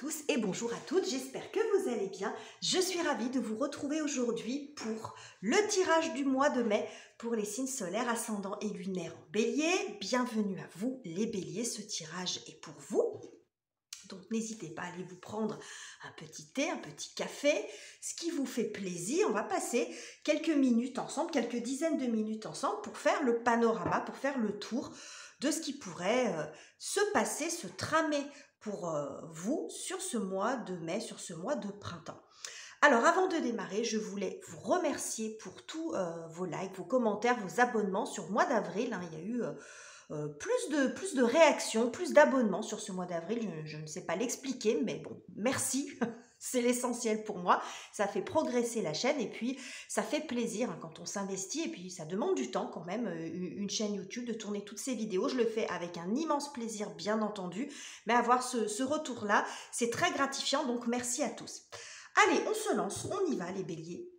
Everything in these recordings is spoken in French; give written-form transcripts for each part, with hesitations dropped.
tous et bonjour à toutes, j'espère que vous allez bien. Je suis ravie de vous retrouver aujourd'hui pour le tirage du mois de mai pour les signes solaires, ascendant et lunaire en bélier. Bienvenue à vous les béliers, ce tirage est pour vous. Donc n'hésitez pas à aller vous prendre un petit thé, un petit café, ce qui vous fait plaisir. On va passer quelques minutes ensemble, quelques dizaines de minutes ensemble pour faire le panorama, pour faire le tour de ce qui pourrait se passer, se tramer pour vous sur ce mois de mai, sur ce mois de printemps. Alors avant de démarrer, je voulais vous remercier pour tous vos likes, vos commentaires, vos abonnements sur le mois d'avril. Il y a eu plus de réactions, plus d'abonnements sur ce mois d'avril. Je ne sais pas l'expliquer, mais bon, merci. C'est l'essentiel pour moi. Ça fait progresser la chaîne et puis ça fait plaisir quand on s'investit. Et puis ça demande du temps quand même, une chaîne YouTube, de tourner toutes ces vidéos. Je le fais avec un immense plaisir, bien entendu. Mais avoir ce retour-là, c'est très gratifiant. Donc merci à tous. Allez, on se lance, on y va les béliers.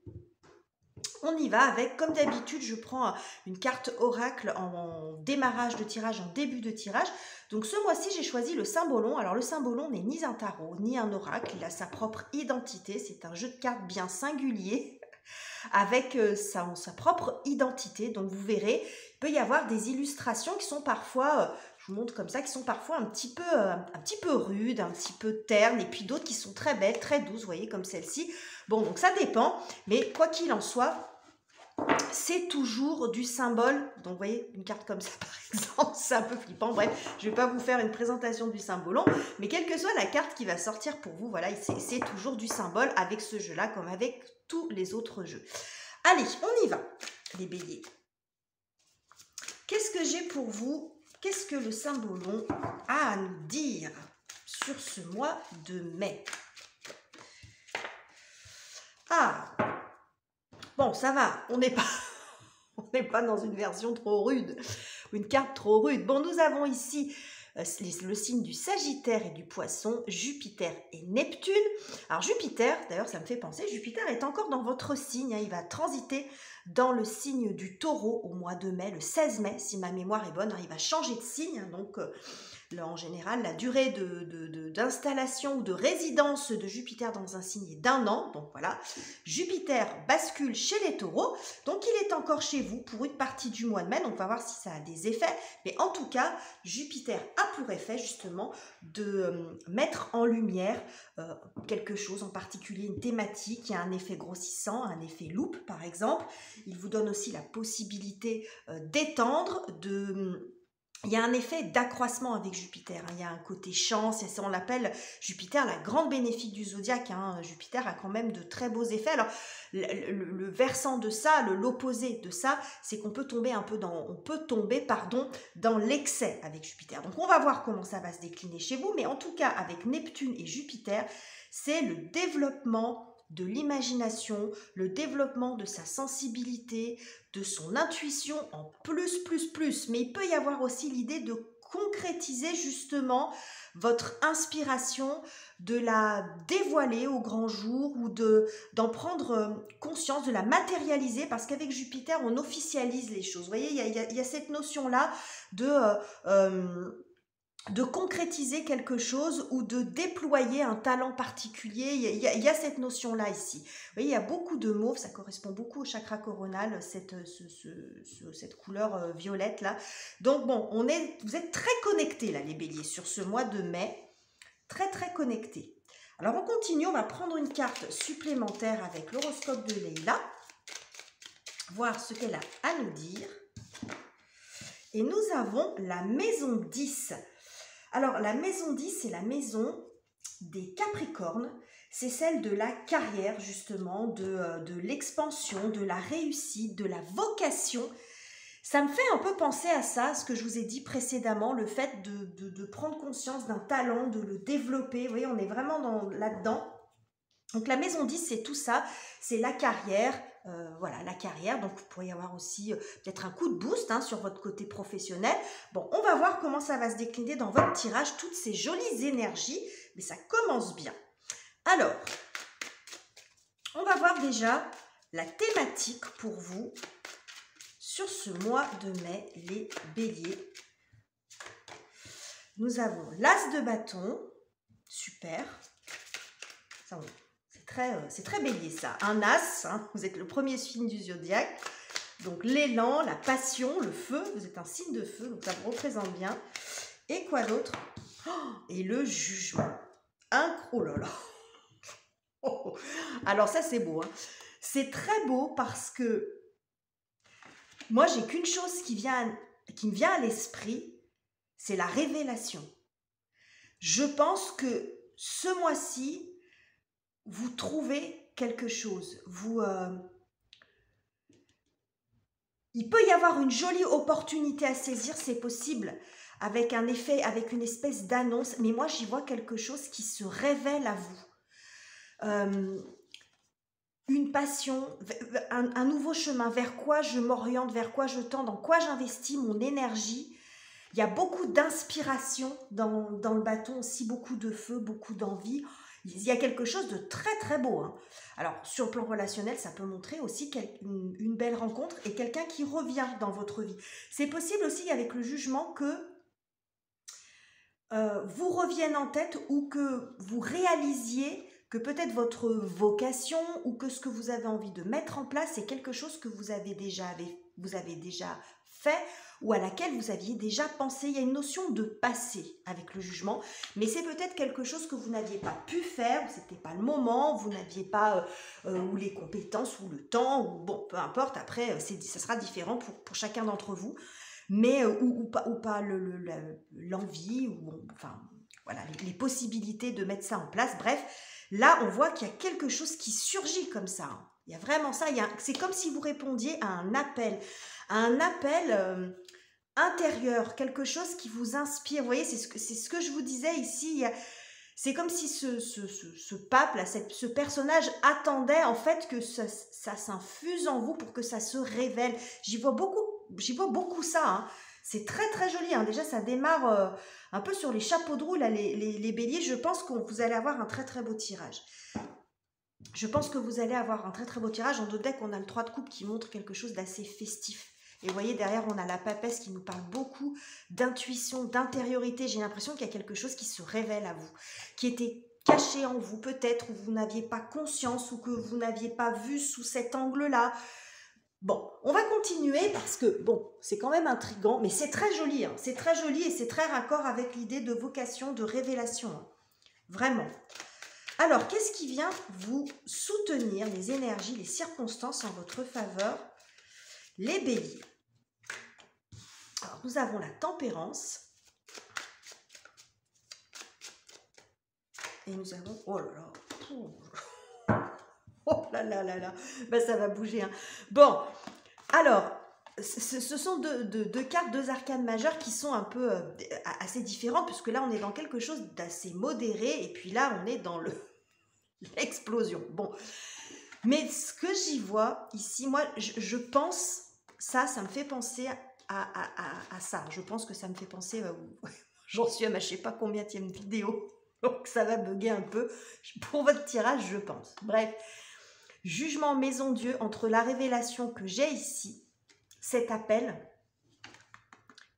On y va avec, comme d'habitude, je prends une carte oracle en démarrage de tirage, en début de tirage. Donc ce mois-ci, j'ai choisi le symbolon. Alors le symbolon n'est ni un tarot, ni un oracle. Il a sa propre identité. C'est un jeu de cartes bien singulier avec sa propre identité. Donc vous verrez, il peut y avoir des illustrations qui sont parfois, je vous montre comme ça, qui sont parfois un petit peu rudes, un petit peu ternes, et puis d'autres qui sont très belles, très douces, vous voyez, comme celle-ci. Bon, donc ça dépend, mais quoi qu'il en soit, c'est toujours du symbole. Donc vous voyez, une carte comme ça par exemple, c'est un peu flippant. Bref, je ne vais pas vous faire une présentation du symbolon, mais quelle que soit la carte qui va sortir pour vous, voilà, c'est toujours du symbole avec ce jeu-là, comme avec tous les autres jeux. Allez, on y va, les béliers. Qu'est-ce que j'ai pour vous? Qu'est-ce que le symbolon a à nous dire sur ce mois de mai? Ah, bon, ça va, on n'est pas dans une version trop rude, une carte trop rude. Bon, nous avons ici le signe du Sagittaire et du Poisson, Jupiter et Neptune. Alors Jupiter, d'ailleurs ça me fait penser, Jupiter est encore dans votre signe, il va transiter dans le signe du Taureau au mois de mai, le 16 mai, si ma mémoire est bonne. Il va changer de signe, donc là, en général, la durée d'installation ou de résidence de Jupiter dans un signe est d'1 an. Donc voilà, Jupiter bascule chez les taureaux. Donc il est encore chez vous pour une partie du mois de mai. Donc on va voir si ça a des effets. Mais en tout cas, Jupiter a pour effet justement de mettre en lumière quelque chose en particulier, une thématique qui a un effet grossissant, un effet loupe par exemple. Il vous donne aussi la possibilité d'étendre, il y a un effet d'accroissement avec Jupiter, il y a un côté chance, on l'appelle Jupiter la grande bénéfique du zodiaque. Jupiter a quand même de très beaux effets. Alors le versant de ça, l'opposé de ça, c'est qu'on peut tomber dans l'excès avec Jupiter. Donc on va voir comment ça va se décliner chez vous, mais en tout cas avec Neptune et Jupiter, c'est le développement de l'imagination, le développement de sa sensibilité, de son intuition en plus. Mais il peut y avoir aussi l'idée de concrétiser justement votre inspiration, de la dévoiler au grand jour ou d'en prendre conscience, de la matérialiser, parce qu'avec Jupiter, on officialise les choses. Vous voyez, il y a cette notion-là de concrétiser quelque chose ou de déployer un talent particulier. Il y a cette notion-là ici. Vous voyez, il y a beaucoup de mauve, ça correspond beaucoup au chakra coronal, cette couleur violette là. Donc bon, vous êtes très connectés là les béliers sur ce mois de mai, très connectés. Alors on continue, on va prendre une carte supplémentaire avec l'horoscope de Leïla, voir ce qu'elle a à nous dire. Et nous avons la maison 10. Alors, la maison 10, c'est la maison des Capricornes. C'est celle de la carrière, justement, de l'expansion, de la réussite, de la vocation. Ça me fait un peu penser à ça, ce que je vous ai dit précédemment, le fait de prendre conscience d'un talent, de le développer. Vous voyez, on est vraiment là-dedans. Donc, la maison 10, c'est tout ça. C'est la carrière. Voilà, la carrière, donc vous pourriez avoir aussi peut-être un coup de boost sur votre côté professionnel. Bon, on va voir comment ça va se décliner dans votre tirage, toutes ces jolies énergies, mais ça commence bien. Alors, on va voir déjà la thématique pour vous sur ce mois de mai, les béliers. Nous avons l'as de bâton, super. C'est très bélier ça. Un as, hein, vous êtes le premier signe du zodiaque. Donc l'élan, la passion, le feu, vous êtes un signe de feu, donc ça vous représente bien. Et quoi d'autre? Et le jugement. Oh là là. Oh. Alors ça c'est beau, hein. C'est très beau parce que moi j'ai qu'une chose qui me vient à l'esprit, c'est la révélation. Je pense que ce mois-ci, vous trouvez quelque chose. Il peut y avoir une jolie opportunité à saisir, c'est possible, avec un effet, avec une espèce d'annonce, mais moi j'y vois quelque chose qui se révèle à vous. Une passion, un nouveau chemin, vers quoi je m'oriente, vers quoi je tends, dans quoi j'investis mon énergie. Il y a beaucoup d'inspiration dans le bâton, aussi beaucoup de feu, beaucoup d'envie. Il y a quelque chose de très très beau, hein. Alors sur le plan relationnel, ça peut montrer aussi une belle rencontre et quelqu'un qui revient dans votre vie. C'est possible aussi avec le jugement que vous revienne en tête ou que vous réalisiez que peut-être votre vocation ou que ce que vous avez envie de mettre en place, c'est quelque chose que vous avez déjà fait ou à laquelle vous aviez déjà pensé. Il y a une notion de passé avec le jugement, mais c'est peut-être quelque chose que vous n'aviez pas pu faire, ce n'était pas le moment, vous n'aviez pas ou les compétences ou le temps, ou bon, peu importe, après, ça sera différent pour chacun d'entre vous, mais ou pas l'envie, ou enfin, voilà, les possibilités de mettre ça en place, bref. Là, on voit qu'il y a quelque chose qui surgit comme ça. Il y a vraiment ça. C'est comme si vous répondiez à un appel intérieur, quelque chose qui vous inspire. Vous voyez, c'est ce que je vous disais ici. C'est comme si ce pape, là, ce personnage attendait en fait que ça s'infuse en vous pour que ça se révèle. J'y vois beaucoup ça, hein. C'est très très joli, hein. Déjà ça démarre un peu sur les chapeaux de roue, là, les béliers. Je pense que vous allez avoir un très très beau tirage. Je pense que vous allez avoir un très très beau tirage. En deux decks, on a le 3 de coupe qui montre quelque chose d'assez festif. Et vous voyez, derrière, on a la papesse qui nous parle beaucoup d'intuition, d'intériorité. J'ai l'impression qu'il y a quelque chose qui se révèle à vous, qui était caché en vous, peut-être, où vous n'aviez pas conscience ou que vous n'aviez pas vu sous cet angle-là. Bon, on va continuer parce que, bon, c'est quand même intriguant, mais c'est très joli, hein. C'est très joli et c'est très raccord avec l'idée de vocation, de révélation, hein. Vraiment. Alors, qu'est-ce qui vient vous soutenir, les énergies, les circonstances en votre faveur, les béliers? Alors, nous avons la tempérance. Et nous avons... Oh là là. Oh là là là là. Ben, ça va bouger, hein. Bon, alors, ce sont deux cartes, deux arcanes majeures qui sont un peu assez différentes, puisque là, on est dans quelque chose d'assez modéré, et puis là, on est dans l'explosion. Bon, mais ce que j'y vois ici, moi, je pense, ça me fait penser à ça. Je pense que ça me fait penser, j'en suis à ma je sais pas combienième vidéo, donc ça va bugger un peu. Pour votre tirage, je pense. Bref, jugement maison Dieu, entre la révélation que j'ai ici, cet appel,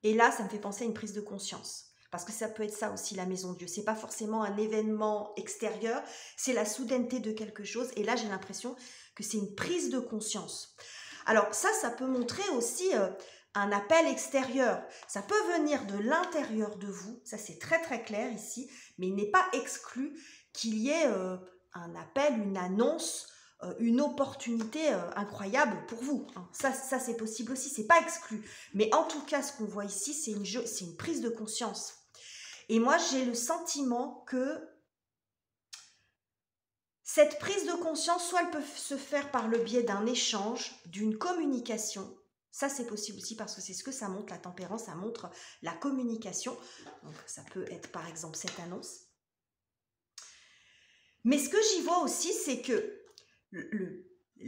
et là, ça me fait penser à une prise de conscience. Parce que ça peut être ça aussi, la maison Dieu. C'est pas forcément un événement extérieur, c'est la soudaineté de quelque chose. Et là, j'ai l'impression que c'est une prise de conscience. Alors ça peut montrer aussi un appel extérieur. Ça peut venir de l'intérieur de vous. Ça, c'est très très clair ici. Mais il n'est pas exclu qu'il y ait un appel, une annonce, une opportunité incroyable pour vous, hein. Ça c'est possible aussi, c'est pas exclu. Mais en tout cas, ce qu'on voit ici, c'est une prise de conscience. Et moi, j'ai le sentiment que cette prise de conscience, soit elle peut se faire par le biais d'un échange, d'une communication. Ça, c'est possible aussi parce que c'est ce que ça montre, la tempérance, ça montre la communication. Donc, ça peut être par exemple cette annonce. Mais ce que j'y vois aussi, c'est que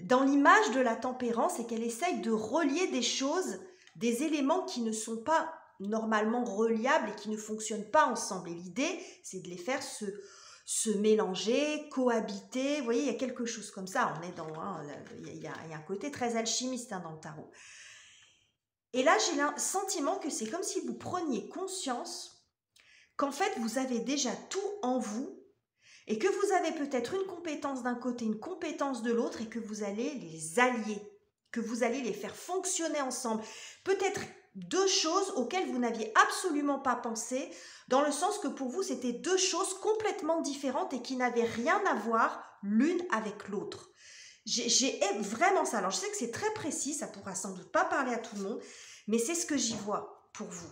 dans l'image de la tempérance, c'est qu'elle essaye de relier des choses, des éléments qui ne sont pas normalement reliables et qui ne fonctionnent pas ensemble. Et l'idée, c'est de les faire se mélanger, cohabiter. Vous voyez, il y a quelque chose comme ça. On est dans, il y a un côté très alchimiste, hein, dans le tarot. Et là, j'ai le sentiment que c'est comme si vous preniez conscience qu'en fait, vous avez déjà tout en vous et que vous avez peut-être une compétence d'un côté, une compétence de l'autre, et que vous allez les allier, que vous allez les faire fonctionner ensemble. Peut-être deux choses auxquelles vous n'aviez absolument pas pensé, dans le sens que pour vous, c'était deux choses complètement différentes et qui n'avaient rien à voir l'une avec l'autre. J'ai vraiment ça. Alors, je sais que c'est très précis, ça pourra sans doute pas parler à tout le monde, mais c'est ce que j'y vois pour vous.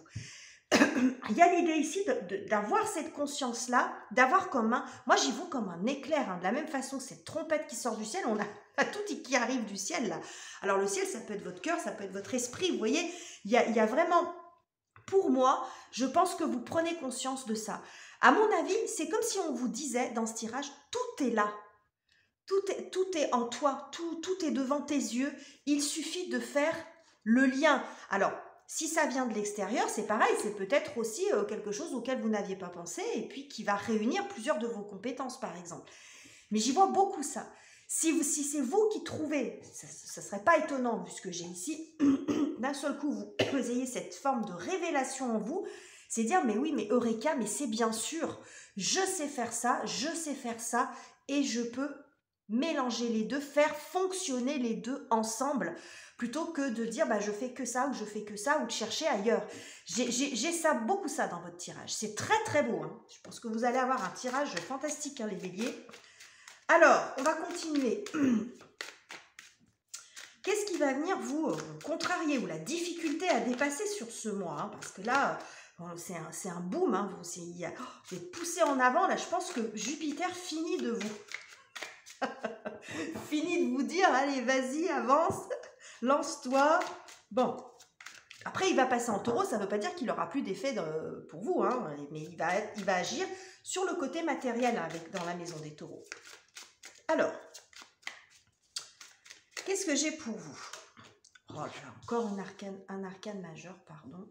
Il y a l'idée ici d'avoir cette conscience-là, d'avoir comme un... Moi, j'y vois comme un éclair. Hein. De la même façon, cette trompette qui sort du ciel, on a tout qui arrive du ciel, là. Alors, le ciel, ça peut être votre cœur, ça peut être votre esprit. Vous voyez, il y a vraiment... Pour moi, je pense que vous prenez conscience de ça. À mon avis, c'est comme si on vous disait dans ce tirage, tout est là. Tout est en toi, tout est devant tes yeux. Il suffit de faire le lien. Alors, si ça vient de l'extérieur, c'est pareil, c'est peut-être aussi quelque chose auquel vous n'aviez pas pensé et puis qui va réunir plusieurs de vos compétences, par exemple. Mais j'y vois beaucoup ça. Si c'est vous qui trouvez, ça ne serait pas étonnant, puisque j'ai ici, d'un seul coup, vous ayez cette forme de révélation en vous, c'est dire, mais oui, mais Eureka, mais c'est bien sûr, je sais faire ça, et je peux mélanger les deux, faire fonctionner les deux ensemble, plutôt que de dire bah, je fais que ça, ou je fais que ça, ou de chercher ailleurs. J'ai ça, beaucoup ça dans votre tirage. C'est très très beau. Hein. Je pense que vous allez avoir un tirage fantastique, hein, les béliers. Alors, on va continuer. Qu'est-ce qui va venir vous contrarier ou la difficulté à dépasser sur ce mois, hein, parce que là, c'est un boom. Hein, vous êtes poussé en avant. Là, je pense que Jupiter finit de vous... finit de vous dire, allez, vas-y, avance, lance-toi. Bon, après, il va passer en taureau, ça ne veut pas dire qu'il n'aura plus d'effet pour vous, hein, mais il va agir sur le côté matériel hein, dans la maison des taureaux. Alors, qu'est-ce que j'ai pour vous? Oh, j'ai encore un arcane majeur, pardon.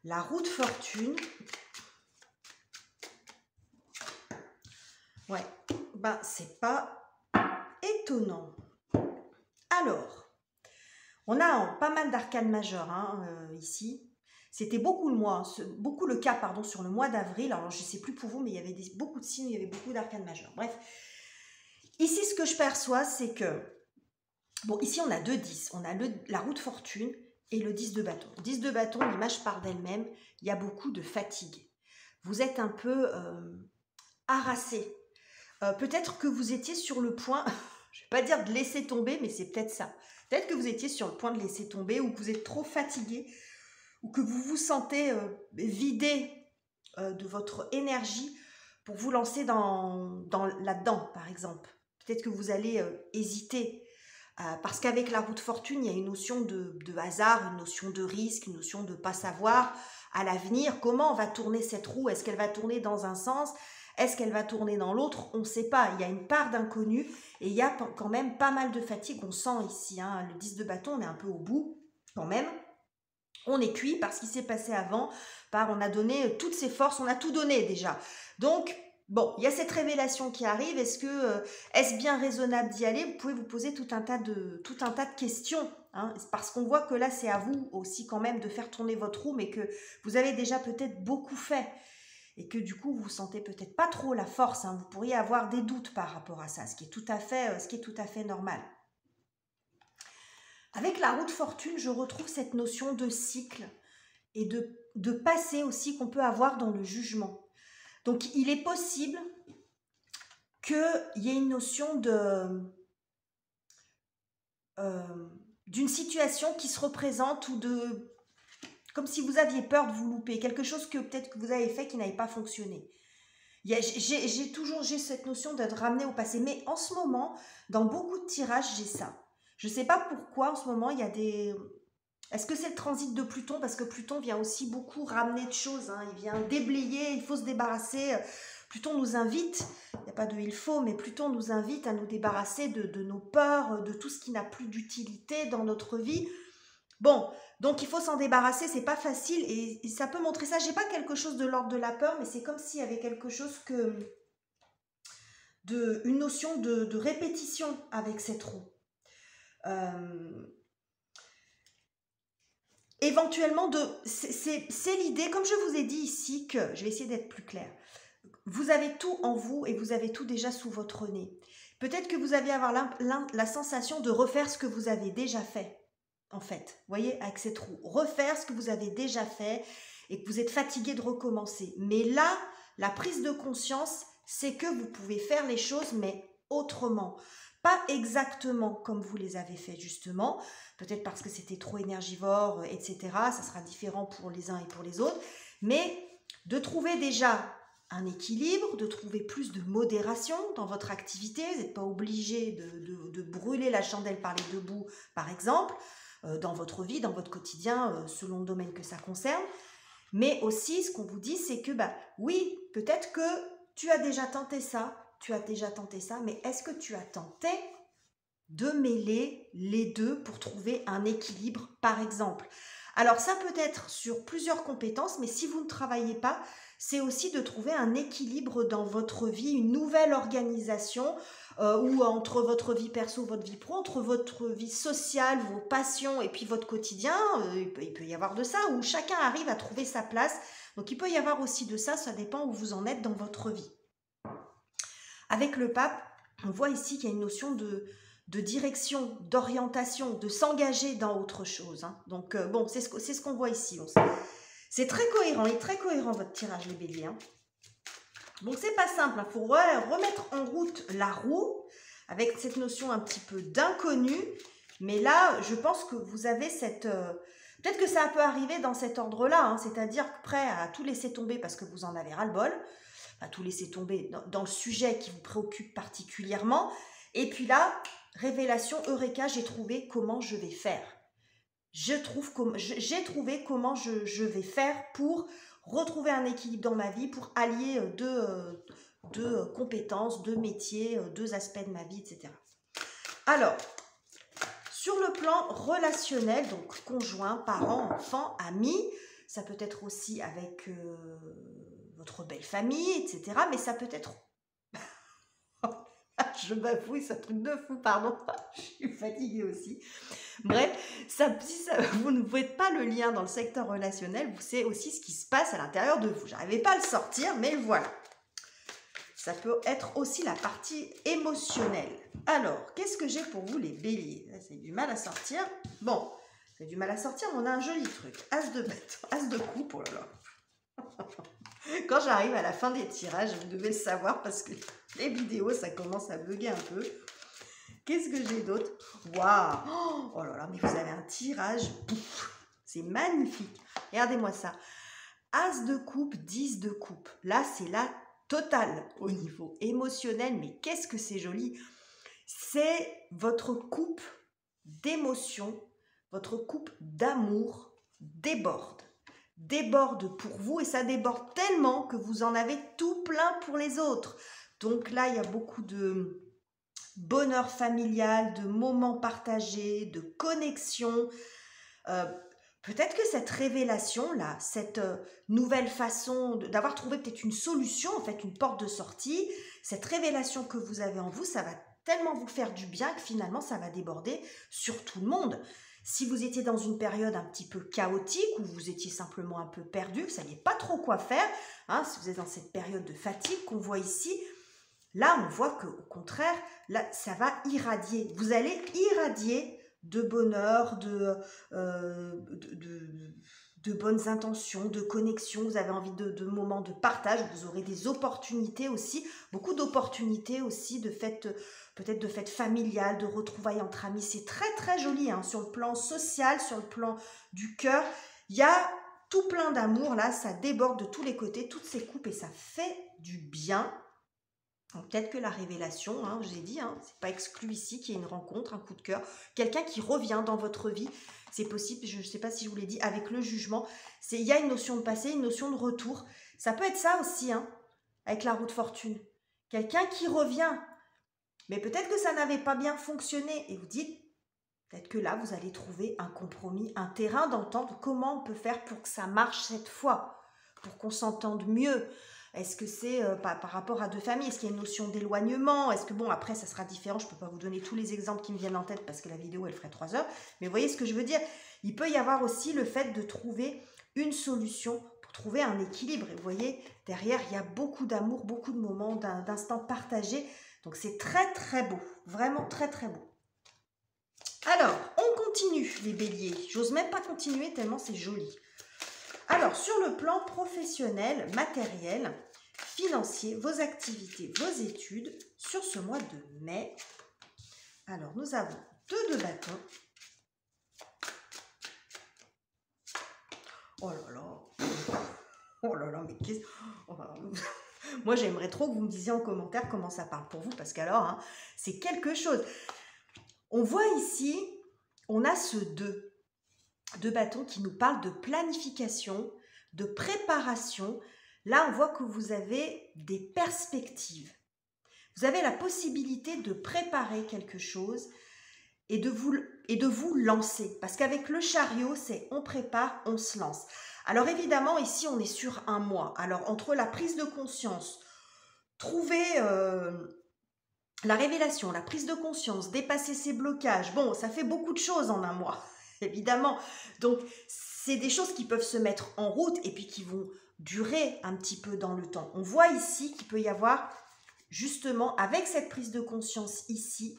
La roue de fortune. Ouais, ben c'est pas étonnant. Alors, on a pas mal d'arcanes majeurs hein, ici. C'était beaucoup le cas pardon, sur le mois d'avril. Alors, je ne sais plus pour vous, mais il y avait beaucoup de signes, il y avait beaucoup d'arcanes majeurs. Bref, ici, ce que je perçois, c'est que... Bon, ici, on a deux 10. On a la roue de fortune et le 10 de bâton. 10 de bâton, l'image part d'elle-même. Il y a beaucoup de fatigue. Vous êtes un peu harassé. Peut-être que vous étiez sur le point, je ne vais pas dire de laisser tomber, mais c'est peut-être ça. Peut-être que vous étiez sur le point de laisser tomber ou que vous êtes trop fatigué ou que vous vous sentez vidé de votre énergie pour vous lancer là-dedans, par exemple. Peut-être que vous allez hésiter parce qu'avec la roue de fortune, il y a une notion de hasard, une notion de risque, une notion de ne pas savoir à l'avenir comment on va tourner cette roue. Est-ce qu'elle va tourner dans un sens ? Est-ce qu'elle va tourner dans l'autre? On ne sait pas. Il y a une part d'inconnu et il y a quand même pas mal de fatigue. On sent ici, hein, le 10 de bâton, on est un peu au bout quand même. On est cuit par ce qui s'est passé avant, on a donné toutes ses forces, on a tout donné déjà. Donc, bon, il y a cette révélation qui arrive. Est-ce bien raisonnable d'y aller? Vous pouvez vous poser tout un tas de questions. Hein, parce qu'on voit que là, c'est à vous aussi quand même de faire tourner votre roue, mais que vous avez déjà peut-être beaucoup fait. Et que du coup, vous ne sentez peut-être pas trop la force. Hein. Vous pourriez avoir des doutes par rapport à ça, ce qui est tout à fait normal. Avec la roue de fortune, je retrouve cette notion de cycle et de passé aussi qu'on peut avoir dans le jugement. Donc, il est possible qu'il y ait une notion d'une situation qui se représente ou comme si vous aviez peur de vous louper, quelque chose que peut-être que vous avez fait qui n'avait pas fonctionné. J'ai cette notion d'être ramené au passé, mais en ce moment, dans beaucoup de tirages, j'ai ça. Je ne sais pas pourquoi en ce moment, il y a des... Est-ce que c'est le transit de Pluton? Parce que Pluton vient aussi beaucoup ramener de choses, hein. Il vient déblayer, il faut se débarrasser. Pluton nous invite, il n'y a pas de il faut, mais Pluton nous invite à nous débarrasser de nos peurs, de tout ce qui n'a plus d'utilité dans notre vie. Bon, donc il faut s'en débarrasser, c'est pas facile et ça peut montrer ça. J'ai pas quelque chose de l'ordre de la peur, mais c'est comme s'il y avait quelque chose une notion de répétition avec cette roue. Éventuellement, c'est l'idée, comme je vous ai dit ici, que je vais essayer d'être plus claire. vous avez tout en vous et vous avez tout déjà sous votre nez. Peut-être que vous allez avoir la sensation de refaire ce que vous avez déjà fait, en fait. Vous voyez, avec cette roue. Refaire ce que vous avez déjà fait et que vous êtes fatigué de recommencer. Mais là, la prise de conscience, c'est que vous pouvez faire les choses, mais autrement. Pas exactement comme vous les avez fait, justement. Peut-être parce que c'était trop énergivore, etc. Ça sera différent pour les uns et pour les autres. Mais de trouver déjà un équilibre, de trouver plus de modération dans votre activité. Vous n'êtes pas obligé de brûler la chandelle par les deux bouts, par exemple, dans votre vie, dans votre quotidien, selon le domaine que ça concerne. Mais aussi, ce qu'on vous dit, c'est que, oui, peut-être que tu as déjà tenté ça, mais est-ce que tu as tenté de mêler les deux pour trouver un équilibre, par exemple? Alors, ça peut être sur plusieurs compétences, mais si vous ne travaillez pas, c'est aussi de trouver un équilibre dans votre vie, une nouvelle organisation, ou entre votre vie perso, votre vie pro, entre votre vie sociale, vos passions et puis votre quotidien, il peut y avoir de ça, où chacun arrive à trouver sa place. Donc il peut y avoir aussi de ça, ça dépend où vous en êtes dans votre vie. Avec le pape, on voit ici qu'il y a une notion de direction, d'orientation, de s'engager dans autre chose. Hein. Donc bon, c'est ce qu'on voit ici. Bon, c'est très cohérent, il est très cohérent votre tirage les béliers. Hein. Donc c'est pas simple, il faut remettre en route la roue avec cette notion un petit peu d'inconnu. Mais là, je pense que vous avez cette... peut-être que ça peut arriver dans cet ordre-là, hein, c'est-à-dire prêt à tout laisser tomber parce que vous en avez ras-le-bol, à tout laisser tomber dans le sujet qui vous préoccupe particulièrement. Et puis là, révélation, Eureka, j'ai trouvé comment je vais faire. J'ai trouvé comment je vais faire pour retrouver un équilibre dans ma vie, pour allier deux compétences, deux métiers, deux aspects de ma vie, etc. Alors, sur le plan relationnel, donc conjoint, parents, enfants, amis, ça peut être aussi avec votre belle famille, etc. Mais ça peut être... Je bafouille, c'est un truc de fou, pardon. Je suis fatiguée aussi. Bref, vous ne faites pas le lien dans le secteur relationnel, vous savez aussi ce qui se passe à l'intérieur de vous. J'arrivais pas à le sortir, mais voilà. Ça peut être aussi la partie émotionnelle. Alors, qu'est-ce que j'ai pour vous les béliers? Là, c'est du mal à sortir. Bon, c'est du mal à sortir, mais on a un joli truc. As de bête, as de coupe, oh là là. Quand j'arrive à la fin des tirages, vous devez le savoir parce que les vidéos, ça commence à bugger un peu. Qu'est-ce que j'ai d'autre? Waouh! Oh là là, mais vous avez un tirage. C'est magnifique. Regardez-moi ça. As de coupe, 10 de coupe. Là, c'est la totale au niveau émotionnel. Mais qu'est-ce que c'est joli! C'est votre coupe d'émotion, votre coupe d'amour déborde. Déborde pour vous et ça déborde tellement que vous en avez tout plein pour les autres. Donc là, il y a beaucoup de bonheur familial, de moments partagés, de connexion. Peut-être que cette révélation-là, cette nouvelle façon d'avoir trouvé peut-être une solution, en fait une porte de sortie, cette révélation que vous avez en vous, ça va tellement vous faire du bien que finalement ça va déborder sur tout le monde. Si vous étiez dans une période un petit peu chaotique, ou vous étiez simplement un peu perdu, vous ne saviez pas trop quoi faire, hein, si vous êtes dans cette période de fatigue qu'on voit ici, là on voit qu'au contraire, là, ça va irradier. Vous allez irradier de bonheur, de bonnes intentions, de connexion, vous avez envie de moments de partage, vous aurez des opportunités aussi, beaucoup d'opportunités aussi de fêtes, peut-être de fêtes familiales, de retrouvailles entre amis, c'est très très joli, hein, sur le plan social, sur le plan du cœur, il y a tout plein d'amour là, ça déborde de tous les côtés, toutes ces coupes et ça fait du bien. Peut-être que la révélation, hein, je vous ai dit, hein, c'est pas exclu ici qu'il y ait une rencontre, un coup de cœur, quelqu'un qui revient dans votre vie, c'est possible, je ne sais pas si je vous l'ai dit, avec le jugement, il y a une notion de passé, une notion de retour, ça peut être ça aussi, hein, avec la roue de fortune, quelqu'un qui revient, mais peut-être que ça n'avait pas bien fonctionné, et vous dites, peut-être que là, vous allez trouver un compromis, un terrain d'entente, comment on peut faire pour que ça marche cette fois, pour qu'on s'entende mieux. Est-ce que c'est par rapport à deux familles? Est-ce qu'il y a une notion d'éloignement? Est-ce que, bon, après, ça sera différent. Je ne peux pas vous donner tous les exemples qui me viennent en tête parce que la vidéo, elle ferait 3 heures. Mais vous voyez ce que je veux dire? Il peut y avoir aussi le fait de trouver une solution pour trouver un équilibre. Et vous voyez, derrière, il y a beaucoup d'amour, beaucoup de moments, d'instants partagés. Donc, c'est très, très beau. Vraiment très, très beau. Alors, on continue, les béliers. J'ose même pas continuer tellement c'est joli. Alors, sur le plan professionnel, matériel, financier, vos activités, vos études, sur ce mois de mai, alors, nous avons 2 de bâton. Oh là là. Oh là là, mais qu'est-ce... Oh là là. Moi, j'aimerais trop que vous me disiez en commentaire comment ça parle pour vous, parce qu'alors, hein, c'est quelque chose. On voit ici, on a ce 2 de bâton qui nous parle de planification, de préparation. Là, on voit que vous avez des perspectives. Vous avez la possibilité de préparer quelque chose et de vous lancer. Parce qu'avec le chariot, c'est on prépare, on se lance. Alors évidemment, ici, on est sur un mois. Alors, entre la prise de conscience, trouver la révélation, la prise de conscience, dépasser ses blocages, bon, ça fait beaucoup de choses en un mois, évidemment. Donc, c'est des choses qui peuvent se mettre en route et puis qui vont durer un petit peu dans le temps. On voit ici qu'il peut y avoir, justement, avec cette prise de conscience ici,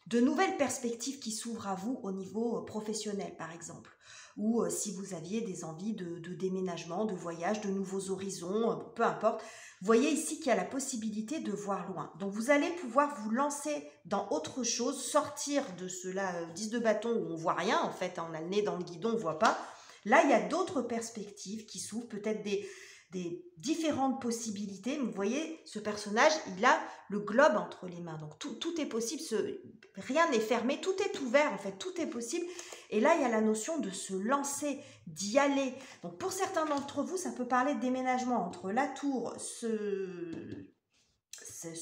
de nouvelles perspectives qui s'ouvrent à vous au niveau professionnel, par exemple. Ou si vous aviez des envies de déménagement, de voyage, de nouveaux horizons, peu importe. Vous voyez ici qu'il y a la possibilité de voir loin. Donc, vous allez pouvoir vous lancer dans autre chose, sortir de cela, 10 de bâton où on ne voit rien, en fait. On a le nez dans le guidon, on ne voit pas. Là, il y a d'autres perspectives qui s'ouvrent, peut-être des différentes possibilités. Vous voyez, ce personnage, il a le globe entre les mains. Donc, tout est possible. Rien n'est fermé. Tout est ouvert, en fait. Tout est possible. Et là, il y a la notion de se lancer, d'y aller. Donc, pour certains d'entre vous, ça peut parler de déménagement entre la tour, ce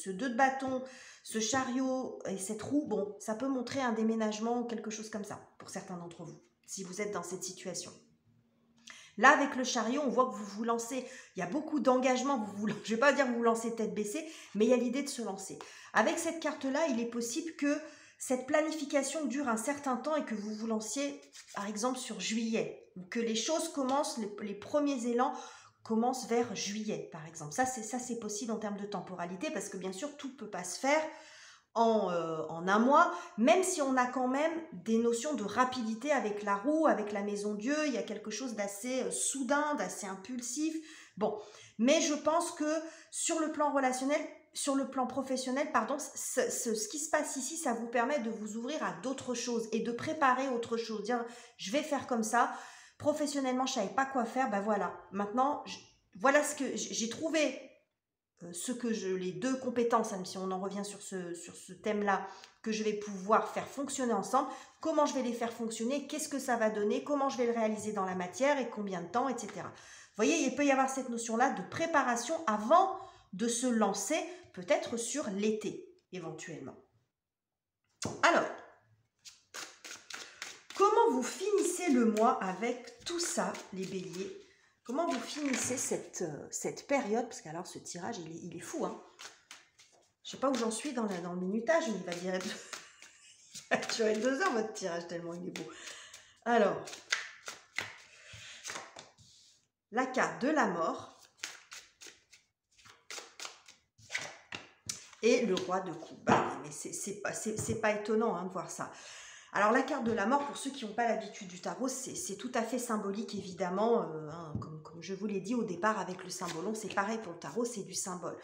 2 de bâton, ce chariot et cette roue. Bon, ça peut montrer un déménagement ou quelque chose comme ça, pour certains d'entre vous, si vous êtes dans cette situation. Là, avec le chariot, on voit que vous vous lancez. Il y a beaucoup d'engagement. Je ne vais pas dire que vous vous lancez tête baissée, mais il y a l'idée de se lancer. Avec cette carte-là, il est possible que cette planification dure un certain temps et que vous vous lanciez, par exemple, sur juillet. Ou que les choses commencent, les premiers élans commencent vers juillet, par exemple. Ça, c'est possible en termes de temporalité parce que, bien sûr, tout ne peut pas se faire en un mois, même si on a quand même des notions de rapidité avec la roue, avec la maison Dieu, il y a quelque chose d'assez soudain, d'assez impulsif. Bon, mais je pense que sur le plan relationnel, sur le plan professionnel, pardon, ce qui se passe ici, ça vous permet de vous ouvrir à d'autres choses et de préparer autre chose. Dire, je vais faire comme ça. Professionnellement, je ne savais pas quoi faire. Ben voilà, maintenant, voilà ce que j'ai trouvé. Les 2 compétences, même si on en revient sur ce thème-là, que je vais pouvoir faire fonctionner ensemble, comment je vais les faire fonctionner, qu'est-ce que ça va donner, comment je vais le réaliser dans la matière et combien de temps, etc. Vous voyez, il peut y avoir cette notion-là de préparation avant de se lancer, peut-être sur l'été, éventuellement. Alors, comment vous finissez le mois avec tout ça, les béliers ? Comment vous finissez cette période? Parce qu'alors, ce tirage, il est fou. Hein. Je ne sais pas où j'en suis dans le minutage, mais il va durer 2 heures, votre tirage, tellement il est beau. Alors, la carte de la mort et le roi de coupe. Bah, mais c'est pas étonnant hein, de voir ça. Alors, la carte de la mort, pour ceux qui n'ont pas l'habitude du tarot, c'est tout à fait symbolique, évidemment. Hein, comme je vous l'ai dit au départ avec le symbolon, c'est pareil pour le tarot, c'est du symbole.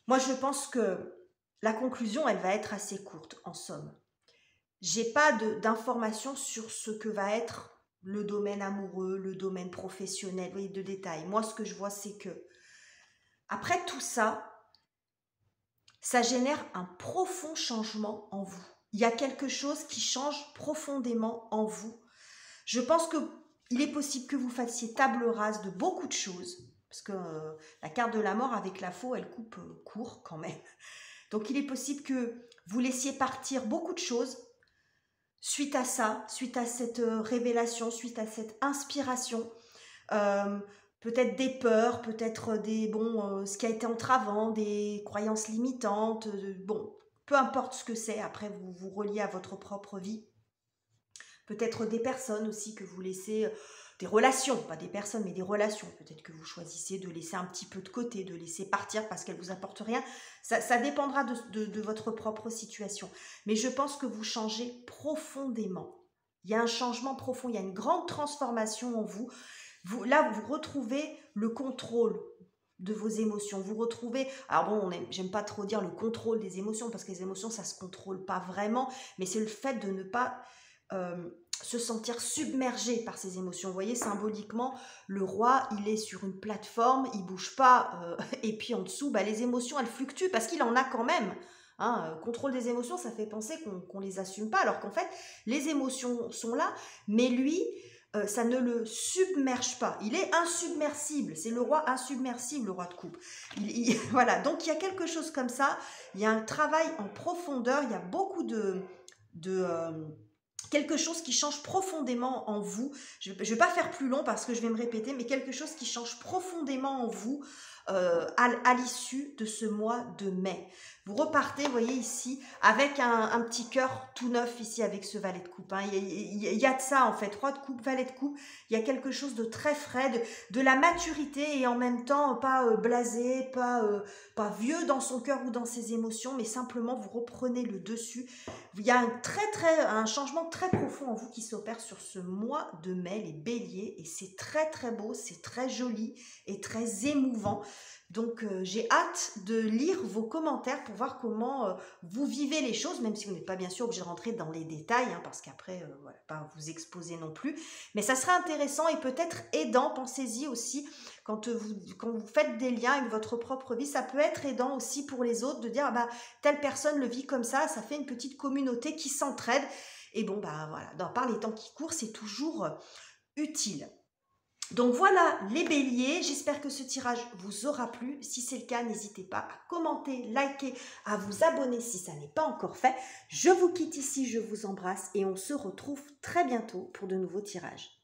Moi, je pense que la conclusion, elle va être assez courte, en somme. J'ai pas d'informations sur ce que va être le domaine amoureux, le domaine professionnel, vous voyez, de détails. Moi, ce que je vois, c'est que après tout ça, ça génère un profond changement en vous. Il y a quelque chose qui change profondément en vous. Je pense qu'il est possible que vous fassiez table rase de beaucoup de choses, parce que la carte de la mort avec la faux, elle coupe court quand même. Donc, il est possible que vous laissiez partir beaucoup de choses suite à ça, suite à cette révélation, suite à cette inspiration. Peut-être des peurs, peut-être ce qui a été entravant, des croyances limitantes, peu importe ce que c'est, après vous vous reliez à votre propre vie. Peut-être des personnes aussi que vous laissez des relations, pas des personnes, mais des relations. Peut-être que vous choisissez de laisser un petit peu de côté, de laisser partir parce qu'elle ne vous apporte rien. Ça dépendra de votre propre situation. Mais je pense que vous changez profondément. Il y a un changement profond, il y a une grande transformation en vous. Là, vous retrouvez le contrôle de vos émotions. Vous retrouvez, alors bon, j'aime pas trop dire le contrôle des émotions, parce que les émotions, ça se contrôle pas vraiment, mais c'est le fait de ne pas se sentir submergé par ces émotions. Vous voyez, symboliquement, le roi, il est sur une plateforme, il bouge pas, et puis en dessous, les émotions, elles fluctuent, parce qu'il en a quand même. Contrôle des émotions, ça fait penser qu'on les assume pas, alors qu'en fait, les émotions sont là, mais lui, ça ne le submerge pas. Il est insubmersible. C'est le roi insubmersible, le roi de coupe. Voilà, donc il y a quelque chose comme ça. Il y a un travail en profondeur. Il y a beaucoup quelque chose qui change profondément en vous. Je ne vais pas faire plus long parce que je vais me répéter, mais quelque chose qui change profondément en vous à l'issue de ce mois de mai. Vous repartez, vous voyez ici, avec un petit cœur tout neuf ici avec ce valet de coupe. Il y a de ça en fait, roi de coupe, valet de coupe. Il y a quelque chose de très frais, de la maturité et en même temps pas blasé, pas vieux dans son cœur ou dans ses émotions, mais simplement vous reprenez le dessus. Il y a un changement très profond en vous qui s'opère sur ce mois de mai, les béliers, et c'est très très beau, c'est très joli et très émouvant. Donc j'ai hâte de lire vos commentaires pour voir comment vous vivez les choses, même si vous n'êtes pas bien sûr obligé de rentrer dans les détails, parce qu'après, voilà, pas vous exposer non plus. Mais ça sera intéressant et peut-être aidant, pensez-y aussi, quand vous faites des liens avec votre propre vie, ça peut être aidant aussi pour les autres de dire, telle personne le vit comme ça fait une petite communauté qui s'entraide. Et bon, voilà, par les temps qui courent, c'est toujours utile. Donc voilà les béliers, j'espère que ce tirage vous aura plu. Si c'est le cas, n'hésitez pas à commenter, liker, à vous abonner si ça n'est pas encore fait. Je vous quitte ici, je vous embrasse et on se retrouve très bientôt pour de nouveaux tirages.